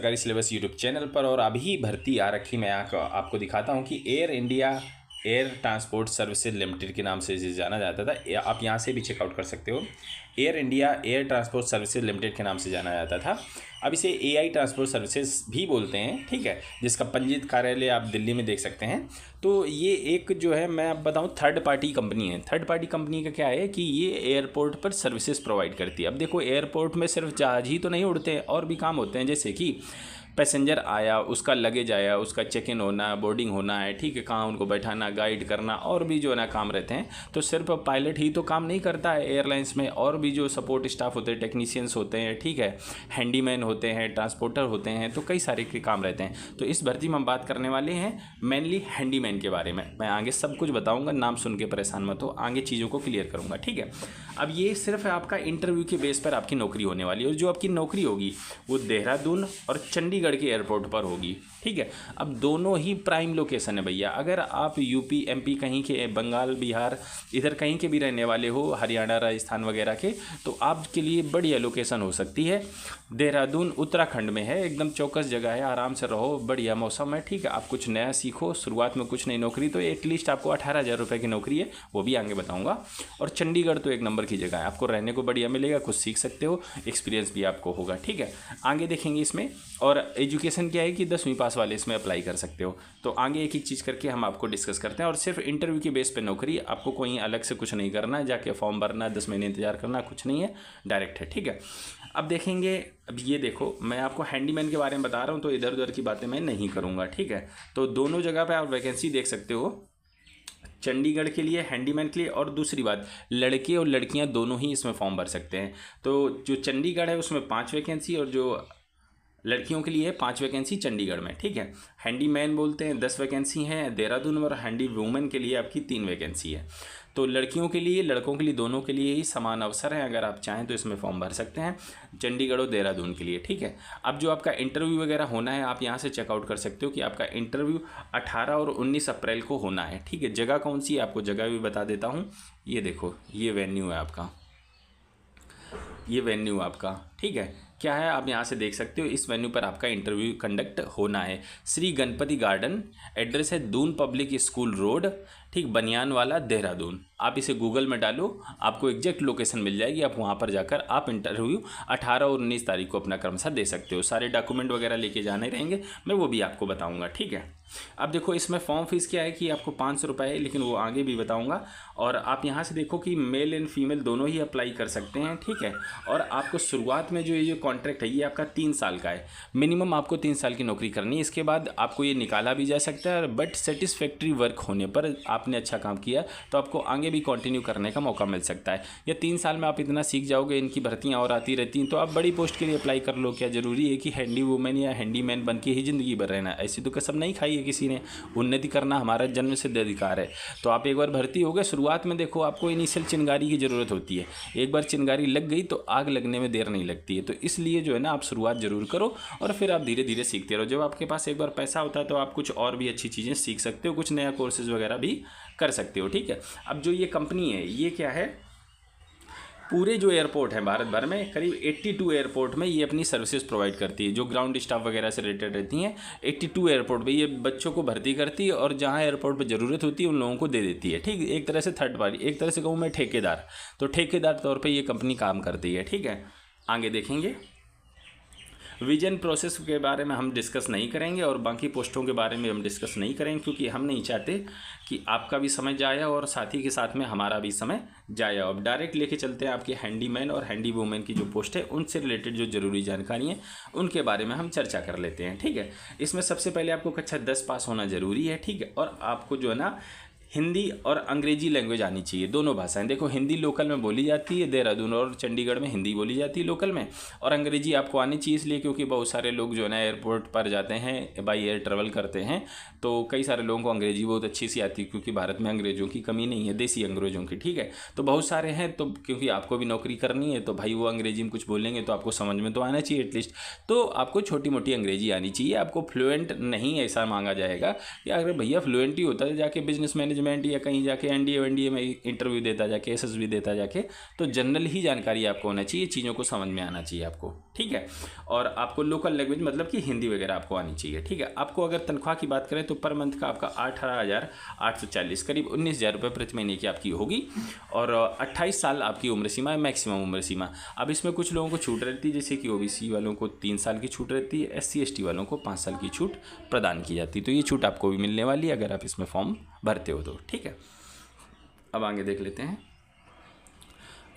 सरकारी syllabus YouTube channel पर। और अभी भर्ती आ रखी मैं आपको दिखाता हूं कि air India air transport services limited के नाम से जाना जाता था। आप यहां से भी चेकआउट कर सकते हो। Air India air transport services limited के नाम से जाना जाता था। अब इसे एआई ट्रांसपोर्ट सर्विसेज भी बोलते हैं, ठीक है, जिसका पंजीकृत कार्यालय आप दिल्ली में देख सकते हैं। तो ये एक जो है, मैं अब बताऊं, थर्ड पार्टी कंपनी है। थर्ड पार्टी कंपनी का क्या है कि ये एयरपोर्ट पर सर्विसेज प्रोवाइड करती है। अब देखो, एयरपोर्ट में सिर्फ जहाज ही तो नहीं उड़ते हैं, और भी काम होते हैं, जैसे कि पैसेंजर आया, उसका लगेज आया, उसका चेक इन होना, बोर्डिंग होना है, ठीक है, कहाँ उनको बैठाना, गाइड करना, और भी जो है ना काम रहते हैं। तो सिर्फ पायलट ही तो काम नहीं करता है एयरलाइंस में, और भी जो सपोर्ट स्टाफ होते हैं, टेक्नीशियंस होते हैं, ठीक है, हैंडीमैन होते हैं, ट्रांसपोर्टर होते हैं, तो कई सारे के काम रहते हैं। तो इस भर्ती में हम बात करने वाले हैं मेनली हैंडीमैन के बारे में। मैं आगे सब कुछ बताऊँगा, नाम सुन के परेशान मत हो, आगे चीज़ों को क्लियर करूँगा, ठीक है। अब ये सिर्फ आपका इंटरव्यू के बेस पर आपकी नौकरी होने वाली है, और जो आपकी नौकरी होगी वो देहरादून और चंडीगढ़ के एयरपोर्ट पर होगी, ठीक है। अब दोनों ही प्राइम लोकेशन है भैया। अगर आप यूपी एमपी कहीं के, बंगाल बिहार इधर कहीं के भी रहने वाले हो, हरियाणा राजस्थान वगैरह के, तो आपके लिए बढ़िया लोकेशन हो सकती है। देहरादून उत्तराखंड में है, एकदम चौकस जगह है, आराम से रहो, बढ़िया मौसम है, ठीक है। आप कुछ नया सीखो, शुरुआत में कुछ नई नौकरी, तो एटलीस्ट आपको 18,000 रुपये की नौकरी है, वो भी आगे बताऊँगा। और चंडीगढ़ तो एक नंबर की जगह है, आपको रहने को बढ़िया मिलेगा, कुछ सीख सकते हो, एक्सपीरियंस भी आपको होगा, ठीक है। आगे देखेंगे इसमें। और एजुकेशन क्या है कि 10वीं पास वाले इसमें अप्लाई कर सकते हो। तो आगे एक एक चीज़ करके हम आपको डिस्कस करते हैं। और सिर्फ इंटरव्यू के बेस पे नौकरी, आपको कोई अलग से कुछ नहीं करना है, जाके फॉर्म भरना, 10 महीने इंतजार करना, कुछ नहीं है, डायरेक्ट है, ठीक है। अब देखेंगे, अब ये देखो, मैं आपको हैंडीमैन के बारे में बता रहा हूँ, तो इधर उधर की बातें मैं नहीं करूँगा, ठीक है। तो दोनों जगह पर आप वैकेंसी देख सकते हो, चंडीगढ़ के लिए हैंडीमैन के लिए। और दूसरी बात, लड़के और लड़कियां दोनों ही इसमें फॉर्म भर सकते हैं। तो जो चंडीगढ़ है उसमें 5 वैकेंसी, और जो लड़कियों के लिए 5 वैकेंसी चंडीगढ़ में, ठीक है। हैंडीमैन बोलते हैं 10 वैकेंसी हैं देहरादून में, और हैंडी वूमेन के लिए आपकी 3 वैकेंसी है। तो लड़कियों के लिए, लड़कों के लिए, दोनों के लिए ही समान अवसर है। अगर आप चाहें तो इसमें फॉर्म भर सकते हैं, चंडीगढ़ और देहरादून के लिए, ठीक है। अब जो आपका इंटरव्यू वगैरह होना है, आप यहाँ से चेकआउट कर सकते हो कि आपका इंटरव्यू 18 और 19 अप्रैल को होना है, ठीक है। जगह कौन सी है, आपको जगह भी बता देता हूँ। ये देखो, ये वेन्यू है आपका, ये वेन्यू आपका, ठीक है। क्या है, आप यहाँ से देख सकते हो, इस वेन्यू पर आपका इंटरव्यू कंडक्ट होना है। श्री गणपति गार्डन, एड्रेस है दून पब्लिक स्कूल रोड, ठीक, बनियानवाला, देहरादून। आप इसे गूगल में डालो, आपको एग्जैक्ट लोकेशन मिल जाएगी। आप वहाँ पर जाकर आप इंटरव्यू 18 और 19 तारीख को अपना क्रमशः दे सकते हो। सारे डॉक्यूमेंट वगैरह लेके जाने रहेंगे, मैं वो भी आपको बताऊँगा, ठीक है। अब देखो, इसमें फॉर्म फीस क्या है कि आपको 500 रुपये है, लेकिन वो आगे भी बताऊँगा। और आप यहाँ से देखो कि मेल एंड फीमेल दोनों ही अप्लाई कर सकते हैं, ठीक है। और आपको शुरुआत में जो ये कॉन्ट्रैक्ट है, ये आपका 3 साल का है। मिनिमम आपको 3 साल की नौकरी करनी है। इसके बाद आपको ये निकाला भी जा सकता है, बट सेटिस्फैक्ट्री वर्क होने पर, आपने अच्छा काम किया तो आपको आगे भी कंटिन्यू करने का मौका मिल सकता है। या 3 साल में आप इतना सीख जाओगे, इनकी भर्तियाँ और आती रहती हैं, तो आप बड़ी पोस्ट के लिए अप्लाई कर लो। क्या ज़रूरी है कि हैंडी वूमेन या हैंडीमैन बन के ही ज़िंदगी भर रहना? ऐसी तो कसम नहीं खाई है किसी ने। उन्नति करना हमारा जन्म सिद्ध अधिकार है। तो आप एक बार भर्ती हो गए, शुरुआत में देखो आपको इनिशियल चिंगारी की ज़रूरत होती है। एक बार चिंगारी लग गई तो आग लगने में देर नहीं लगती है। तो इसलिए जो है ना, आप शुरुआत ज़रूर करो, और फिर आप धीरे धीरे सीखते रहो। जब आपके पास एक बार पैसा होता है तो आप कुछ और भी अच्छी चीज़ें सीख सकते हो, कुछ नया कोर्सेज वगैरह भी कर सकते हो, ठीक है। अब जो ये कंपनी है, ये क्या है, पूरे जो एयरपोर्ट हैं भारत भर में, करीब 82 एयरपोर्ट में ये अपनी सर्विसेज प्रोवाइड करती है। जो ग्राउंड स्टाफ वगैरह से रिलेटेड रहती हैं, 82 एयरपोर्ट पे ये बच्चों को भर्ती करती है, और जहाँ एयरपोर्ट पे ज़रूरत होती है उन लोगों को दे देती है, ठीक। एक तरह से थर्ड पार्टी, एक तरह से कहूँ मैं ठेकेदार, तो ठेकेदार तौर पर ये कंपनी काम करती है, ठीक है। आगे देखेंगे, विजन प्रोसेस के बारे में हम डिस्कस नहीं करेंगे, और बाकी पोस्टों के बारे में हम डिस्कस नहीं करेंगे, क्योंकि हम नहीं चाहते कि आपका भी समय जाए और साथ ही के साथ में हमारा भी समय जाए। अब डायरेक्ट लेके चलते हैं आपके हैंडीमैन और हैंडी वूमेन की जो पोस्ट है, उनसे रिलेटेड जो ज़रूरी जानकारी है उनके बारे में हम चर्चा कर लेते हैं, ठीक है। इसमें सबसे पहले आपको कक्षा 10 पास होना ज़रूरी है, ठीक है। और आपको जो है ना, हिंदी और अंग्रेजी लैंग्वेज आनी चाहिए, दोनों भाषाएं। देखो, हिंदी लोकल में बोली जाती है, देहरादून और चंडीगढ़ में हिंदी बोली जाती है लोकल में, और अंग्रेजी आपको आनी चाहिए, इसलिए क्योंकि बहुत सारे लोग जो है ना एयरपोर्ट पर जाते हैं, बाई एयर ट्रेवल करते हैं, तो कई सारे लोगों को अंग्रेजी बहुत अच्छी सी आती है, क्योंकि भारत में अंग्रेज़ों की कमी नहीं है, देसी अंग्रेज़ों की, ठीक है। तो बहुत सारे हैं, तो क्योंकि आपको भी नौकरी करनी है, तो भाई वो अंग्रेजी में कुछ बोलेंगे तो आपको समझ में तो आना चाहिए एटलीस्ट। तो आपको छोटी मोटी अंग्रेजी आनी चाहिए, आपको फ्लुएंट नहीं ऐसा मांगा जाएगा कि अगर भैया फ्लुएंट ही होता है जाके बिजनेस मैनेजमेंट मैनेजमेंट या कहीं जाके एनडीए में इंटरव्यू देता जाके, एसएसबी देता जाके, तो जनरल ही जानकारी आपको होना चाहिए, चीज़ों को समझ में आना चाहिए आपको, ठीक है। और आपको लोकल लैंग्वेज मतलब कि हिंदी वगैरह आपको आनी चाहिए, ठीक है। आपको अगर तनख्वाह की बात करें तो पर मंथ का आपका 18,840 करीब 19,000 रुपये प्रति महीने की आपकी होगी। और 28 साल आपकी उम्र सीमा है, मैक्सिमम उम्र सीमा। अब इसमें कुछ लोगों को छूट रहती है, जैसे कि ओबीसी वालों को 3 साल की छूट रहती है, एससी एसटी वालों को 5 साल की छूट प्रदान की जाती है। तो ये छूट आपको भी मिलने वाली है अगर आप इसमें फॉर्म भरते हो तो, ठीक है। अब आगे देख लेते हैं।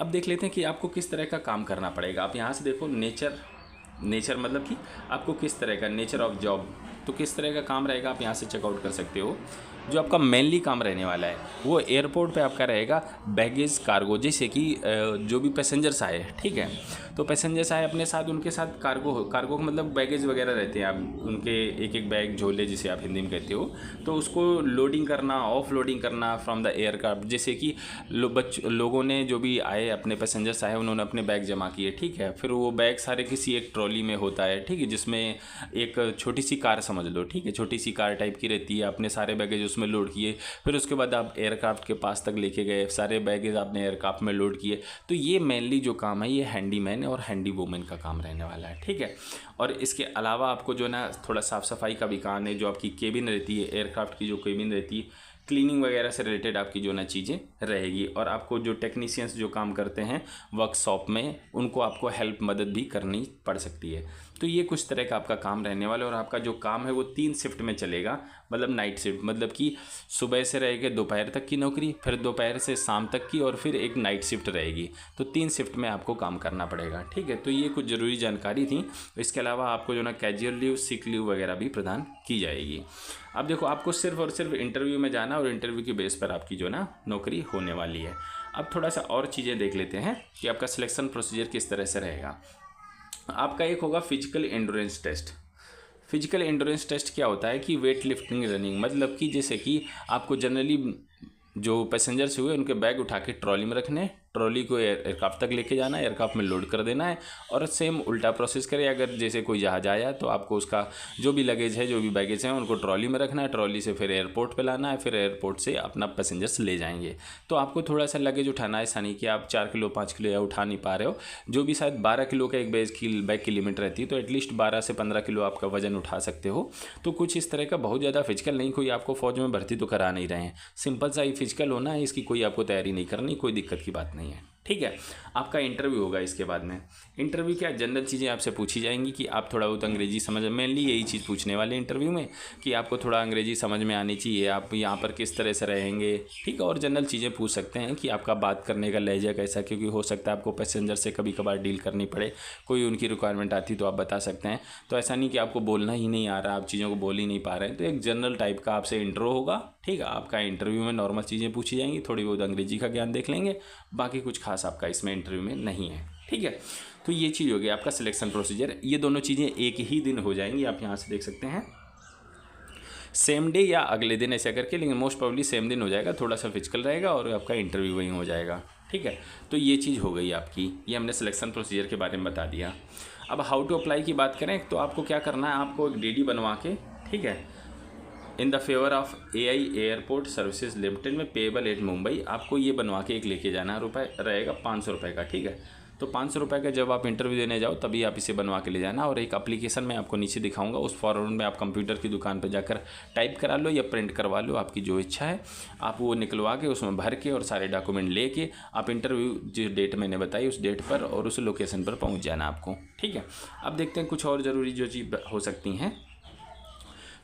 अब देख लेते हैं कि आपको किस तरह का काम करना पड़ेगा। आप यहाँ से देखो, नेचर मतलब कि आपको किस तरह का नेचर ऑफ जॉब, तो किस तरह का काम रहेगा आप यहाँ से चेकआउट कर सकते हो। जो आपका मेनली काम रहने वाला है वो एयरपोर्ट पे आपका रहेगा बैगेज कार्गो, जैसे कि जो भी पैसेंजर्स आए, ठीक है, तो पैसेंजर्स आए अपने साथ, उनके साथ कार्गो का मतलब बैगेज वगैरह रहते हैं, आप उनके एक एक बैग, झोले जिसे आप हिंदी में कहते हो, तो उसको लोडिंग करना, ऑफ लोडिंग करना फ्रॉम द एयरक्राफ्ट। जैसे कि लोगों ने जो भी आए, अपने पैसेंजर्स आए, उन्होंने अपने बैग जमा किए, ठीक है, फिर वो बैग सारे किसी एक ट्रॉली में होता है, ठीक है, जिसमें एक छोटी सी कार समझ लो, ठीक है, छोटी सी कार टाइप की रहती है, अपने सारे बैगेज उसमें लोड किए, फिर उसके बाद आप एयरक्राफ्ट के पास तक लेके गए, सारे बैगेज आपने एयरक्राफ्ट में लोड किए। तो ये मेनली जो काम है ये हैंडीमैन और हैंडी वूमेन का काम रहने वाला है, ठीक है। और इसके अलावा आपको जो है ना थोड़ा साफ़ सफाई का भी काम है, जो आपकी केबिन रहती है, एयरक्राफ्ट की जो केबिन रहती है, क्लीनिंग वगैरह से रिलेटेड आपकी जो ना चीज़ें रहेगी। और आपको जो टेक्नीशियंस जो काम करते हैं वर्कशॉप में, उनको आपको हेल्प मदद भी करनी पड़ सकती है। तो ये कुछ तरह का आपका काम रहने वाला है। और आपका जो काम है वो 3 शिफ्ट में चलेगा, मतलब नाइट शिफ्ट, मतलब कि सुबह से रहेगी दोपहर तक की नौकरी, फिर दोपहर से शाम तक की, और फिर एक नाइट शिफ्ट रहेगी। तो 3 शिफ्ट में आपको काम करना पड़ेगा, ठीक है। तो ये कुछ ज़रूरी जानकारी थी। इसके अलावा आपको जो ना कैजुअल लीव, सिक लीव वगैरह भी प्रदान की जाएगी। अब देखो, आपको सिर्फ और सिर्फ इंटरव्यू में जाना और इंटरव्यू के बेस पर आपकी जो ना नौकरी होने वाली है। अब थोड़ा सा और चीज़ें देख लेते हैं कि आपका सिलेक्शन प्रोसीजर किस तरह से रहेगा। आपका एक होगा physical endurance test. Physical endurance test क्या होता है कि वेट लिफ्टिंग, रनिंग, मतलब कि जैसे कि आपको जनरली जो पैसेंजर्स हुए उनके बैग उठा के ट्रॉली में रखने, ट्रॉली को एयरक्राफ्ट तक लेके जाना है, एयरक्राफ्ट में लोड कर देना है, और सेम उल्टा प्रोसेस करें। अगर जैसे कोई जहाज आया तो आपको उसका जो भी लगेज है, जो भी बैगेज है, उनको ट्रॉली में रखना है, ट्रॉली से फिर एयरपोर्ट पे लाना है, फिर एयरपोर्ट से अपना पैसेंजर्स ले जाएंगे। तो आपको थोड़ा सा लगेज उठाना है, ऐसा नहीं कि आप 4 किलो 5 किलो या उठा नहीं पा रहे हो। जो भी शायद 12 किलो का एक बैग की लिमिट रहती है, तो एटलीस्ट 12 से 15 किलो आपका वजन उठा सकते हो। तो कुछ इस तरह का, बहुत ज़्यादा फिजिकल नहीं, कोई आपको फौज में भर्ती तो करा नहीं रहे हैं, सिंपल सा ही फिजिकल होना है, इसकी कोई आपको तैयारी नहीं करनी, कोई दिक्कत की बात नहीं है, ठीक है। आपका इंटरव्यू होगा। इसके बाद में इंटरव्यू क्या, जनरल चीज़ें आपसे पूछी जाएंगी कि आप थोड़ा बहुत अंग्रेजी समझ, मेनली यही चीज़ पूछने वाले इंटरव्यू में कि आपको थोड़ा अंग्रेजी समझ में आनी चाहिए, आप यहाँ पर किस तरह से रहेंगे, ठीक है। और जनरल चीज़ें पूछ सकते हैं कि आपका बात करने का लहजा कैसा, क्योंकि हो सकता है आपको पैसेंजर से कभी कभार डील करनी पड़े, कोई उनकी रिक्वायरमेंट आती तो आप बता सकते हैं। तो ऐसा नहीं कि आपको बोलना ही नहीं आ रहा, आप चीज़ों को बोल ही नहीं पा रहे हैं। तो एक जनरल टाइप का आपसे इंट्रो होगा, ठीक है। आपका इंटरव्यू में नॉर्मल चीज़ें पूछी जाएंगी, थोड़ी बहुत अंग्रेजी का ज्ञान देख लेंगे, बाकी कुछ खास आपका इसमें इंटरव्यू में नहीं है, ठीक है। तो ये चीज़ हो गई आपका सिलेक्शन प्रोसीजर। ये दोनों चीज़ें एक ही दिन हो जाएंगी, आप यहाँ से देख सकते हैं, सेम डे या अगले दिन ऐसा करके, लेकिन मोस्ट प्रोबेबली सेम दिन हो जाएगा। थोड़ा सा फिजिकल रहेगा और आपका इंटरव्यू वहीं हो जाएगा, ठीक है। तो ये चीज़ हो गई आपकी, ये हमने सिलेक्शन प्रोसीजर के बारे में बता दिया। अब हाउ टू अप्लाई की बात करें तो आपको क्या करना है, आपको एक डीडी बनवा के, ठीक है, in the favour of AI airport services limited में पेएबल एट मुंबई, आपको ये बनवा के एक लेके जाना, रुपये रहेगा 500 रुपये का, ठीक है। तो 500 रुपये का जब आप इंटरव्यू देने जाओ तभी आप इसे बनवा के ले जाना। और एक एप्लीकेशन मैं आपको नीचे दिखाऊंगा, उस फॉर्म में आप कंप्यूटर की दुकान पर जाकर टाइप करा लो या प्रिंट करवा लो, आपकी जो इच्छा है आप वो निकलवा के उसमें भर के और सारे डॉक्यूमेंट लेके आप इंटरव्यू जिस डेट मैंने बताई उस डेट पर और उस लोकेशन पर पहुँच जाना आपको, ठीक है। अब देखते हैं कुछ और ज़रूरी जो चीज़ हो सकती हैं।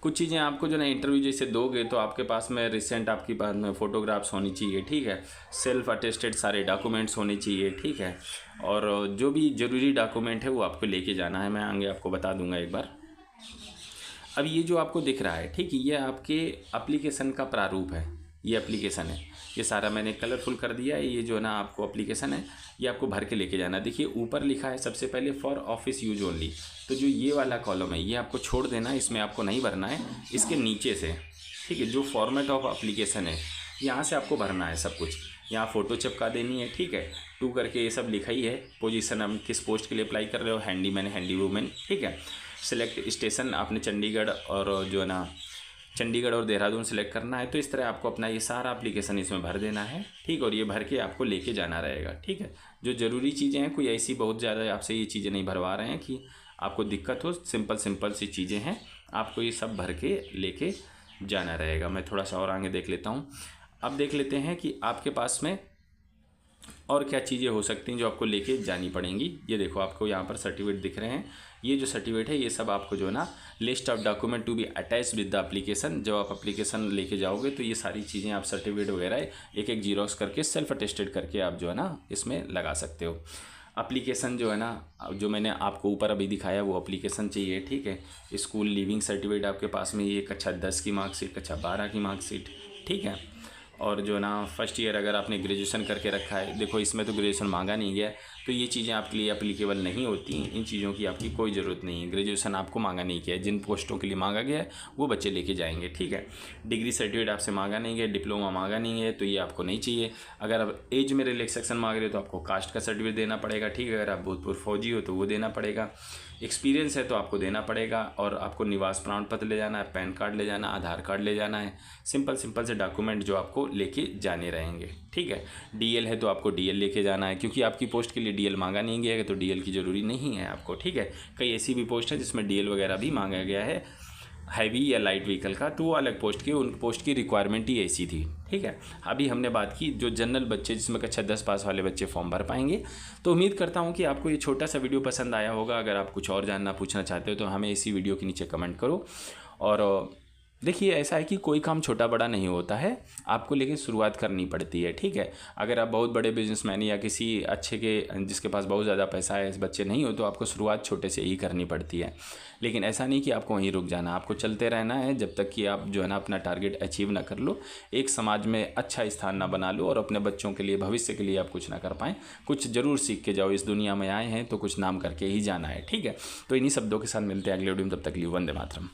कुछ चीज़ें आपको जो ना इंटरव्यू जैसे दोगे तो आपके पास में रिसेंट आपके पास में फ़ोटोग्राफ्स होनी चाहिए, ठीक है, सेल्फ अटेस्टेड सारे डॉक्यूमेंट्स होने चाहिए, ठीक है। और जो भी ज़रूरी डॉक्यूमेंट है वो आपको लेके जाना है, मैं आगे आपको बता दूंगा एक बार। अब ये जो आपको दिख रहा है, ठीक है, ये आपके एप्लीकेशन का प्रारूप है, ये एप्लीकेशन है, ये सारा मैंने कलरफुल कर दिया है। ये जो है ना आपको एप्लीकेशन है, ये आपको भर के लेके जाना। देखिए ऊपर लिखा है सबसे पहले फॉर ऑफिस यूज ओनली, तो जो ये वाला कॉलम है ये आपको छोड़ देना है, इसमें आपको नहीं भरना है। इसके नीचे से, ठीक है, जो फॉर्मेट ऑफ एप्लीकेशन है यहाँ से आपको भरना है सब कुछ। यहाँ फ़ोटो चिपका देनी है, ठीक है, 2 करके ये सब लिखा ही है। पोजीशन हम किस पोस्ट के लिए अप्लाई कर रहे हो, हैंडीमैन, हैंडी वूमेन, ठीक है। सिलेक्ट स्टेशन आपने चंडीगढ़ और जो है ना चंडीगढ़ और देहरादून सेलेक्ट करना है। तो इस तरह आपको अपना ये सारा एप्लीकेशन इसमें भर देना है, ठीक। और ये भर के आपको लेके जाना रहेगा, ठीक है। जो ज़रूरी चीज़ें हैं, कोई ऐसी बहुत ज़्यादा आपसे ये चीज़ें नहीं भरवा रहे हैं कि आपको दिक्कत हो, सिंपल सी चीज़ें हैं, आपको ये सब भर के लेके जाना रहेगा। मैं थोड़ा सा और आगे देख लेता हूँ। अब देख लेते हैं कि आपके पास में और क्या चीज़ें हो सकती हैं जो आपको लेके जानी पड़ेंगी। ये देखो, आपको यहाँ पर सर्टिफिकेट दिख रहे हैं। ये जो सर्टिफिकेट है, ये सब आपको जो है ना, list of document to be attach with the application, जब आप एप्लीकेशन लेके जाओगे तो ये सारी चीज़ें आप सर्टिफिकेट वगैरह एक एक जीरोक्स करके सेल्फ अटेस्टेड करके आप जो है ना इसमें लगा सकते हो। एप्लीकेशन जो है ना, जो मैंने आपको ऊपर अभी दिखाया वो एप्लीकेशन चाहिए, ठीक है। स्कूल लीविंग सर्टिफिकेट आपके पास में, ये कक्षा 10 की मार्कशीट, कक्षा 12 की मार्कशीट, ठीक है। और जो ना फर्स्ट ईयर अगर आपने ग्रेजुएशन करके रखा है, देखो इसमें तो ग्रेजुएशन मांगा नहीं गया, तो ये चीज़ें आपके लिए एप्लीकेबल नहीं होती। इन चीज़ों की आपकी कोई ज़रूरत नहीं है, ग्रेजुएशन आपको मांगा नहीं गया है। जिन पोस्टों के लिए मांगा गया है वो बच्चे लेके जाएंगे, ठीक है। डिग्री सर्टिफिकेट आपसे मांगा नहीं गया, डिप्लोमा मांगा नहीं है, तो ये आपको नहीं चाहिए। अगर आप एज में रिलैक्सेशन मांग रहे हो तो आपको कास्ट का सर्टिफिकेट देना पड़ेगा, ठीक है। अगर आप भूतपूर्व फौजी हो तो वो देना पड़ेगा। एक्सपीरियंस है तो आपको देना पड़ेगा। और आपको निवास प्रमाण पत्र ले जाना है, पैन कार्ड ले जाना, आधार कार्ड ले जाना है। सिंपल से डॉक्यूमेंट जो आपको लेके जाने रहेंगे, ठीक है। डीएल है तो आपको डीएल लेके जाना है, क्योंकि आपकी पोस्ट के लिए डीएल मांगा नहीं गया है, तो डीएल की ज़रूरी नहीं है आपको, ठीक है। कई ऐसी भी पोस्ट है जिसमें डीएल वगैरह भी मांगा गया है, हैवी या लाइट व्हीकल का, तो वो अलग पोस्ट की, उन पोस्ट की रिक्वायरमेंट ही ऐसी थी, ठीक है। अभी हमने बात की जो जनरल बच्चे, जिसमें कक्षा 10 पास वाले बच्चे फॉर्म भर पाएंगे। तो उम्मीद करता हूँ कि आपको ये छोटा सा वीडियो पसंद आया होगा। अगर आप कुछ और जानना पूछना चाहते हो तो हमें इसी वीडियो के नीचे कमेंट करो। और देखिए, ऐसा है कि कोई काम छोटा बड़ा नहीं होता है, आपको लेकिन शुरुआत करनी पड़ती है, ठीक है। अगर आप बहुत बड़े बिजनेसमैन या किसी अच्छे के जिसके पास बहुत ज़्यादा पैसा है इस बच्चे नहीं हो, तो आपको शुरुआत छोटे से ही करनी पड़ती है। लेकिन ऐसा नहीं कि आपको वहीं रुक जाना, आपको चलते रहना है जब तक कि आप जो है ना अपना टारगेट अचीव ना कर लो, एक समाज में अच्छा स्थान ना बना लो, और अपने बच्चों के लिए, भविष्य के लिए आप कुछ ना कर पाएँ। कुछ ज़रूर सीख के जाओ, इस दुनिया में आए हैं तो कुछ नाम करके ही जाना है, ठीक है। तो इन्हीं शब्दों के साथ मिलते हैं अगले वीडियो में, तब तक के लिए वंदे मातरम।